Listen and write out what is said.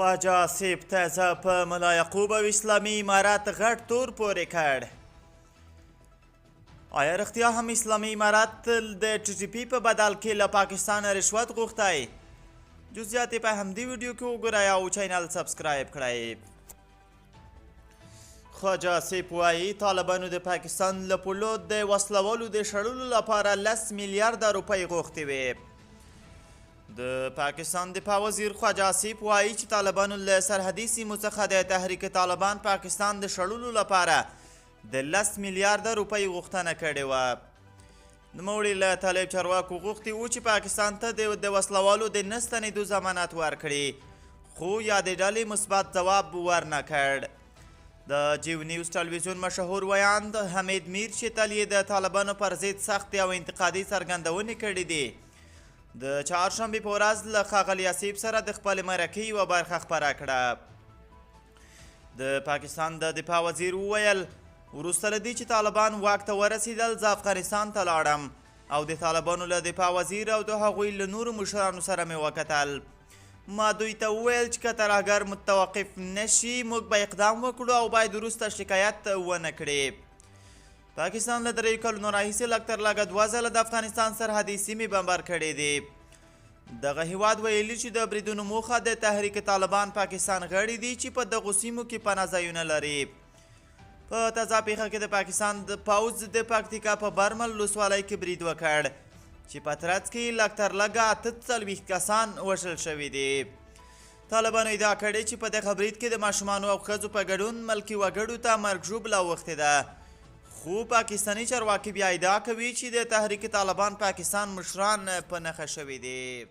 خواجه آصف تازه په ملا یعقوب او اسلامي امارت غټ تور پورې کړ. آیا رښتیا هم اسلامي امارت د ټي ټي پي په بدل کې له پاکستانه رشوت غوښتی؟ جزئیات په همدې ویډیو کې وګورئ او چینل سبسکرایب کړئ. خواجه آصف وایي طالبانو د پاکستان له پولو د وسلوالو د شړلو لپاره 10 میلیارده روپۍ غوښتې وې. د پاکستان دفاع وزیر خواجه آصف وایي چې طالبانو له سرحدي سیمو څخه د تحریک طالبان پاکستان د شړلو لپاره د 10 میلیارده روپۍ غوښتنه کړې وه. نوموړي له طالب چارواکو غوښتي وو چې پاکستان ته د وسلوالو د نه ستنېدو ضمانت ورکړي، خو یادې ډلې مثبت ځواب ورنه کړ. د جیو نیوز ټلویزیون مشهور ویاند حمید میر چې تل یې د طالبانو پر ضد سختې او انتقادي څرګندونې کړې دي، د چهارشنبې په ورځ له ښاغلي آصف سره د خپلې مرکې یوه برخه خپره کړه. د پاکستان د دفاع وزیر وویل وروسته له دې چې طالبان واک ته ورسېدل زه افغانستان ته لاړم او د طالبانو له دفاع وزیر او د هغوی له نورو مشرانو سره مې وکتل. ما دوی ته وویل چې که ترهګر متوقف نشي موږ به اقدام وکړو او باید وروسته شکایت ونه کړي. پاکستان له 3 کلونو راهیسې لږ تر لږه 2 ځله د افغانستان سرحدي سیمې بمبار کړې دي. دغه هیواد ویلي چې د بریدونو موخه د تحریک طالبان پاکستان غړي دي چې په دغو سیمو کې پناه ځایونه لري. په تازه پیښه کې د پاکستان د پوځ د پکتیکا په برمل ولسوالۍ کې برید وکړ چې په ترڅ کې لږ تر لږه 48 کسان وژل شوي دي. طالبانو ادعا کړې چې په دغه برید کې د ماشومانو او ښځو په ګډون ملکي وګړو ته مرګ ژوبله اوښتې ده، خو پاکستاني چارواکي بیا ادعا کوي چې د تحریک طالبان پاکستان مشران په نښه شوي دي.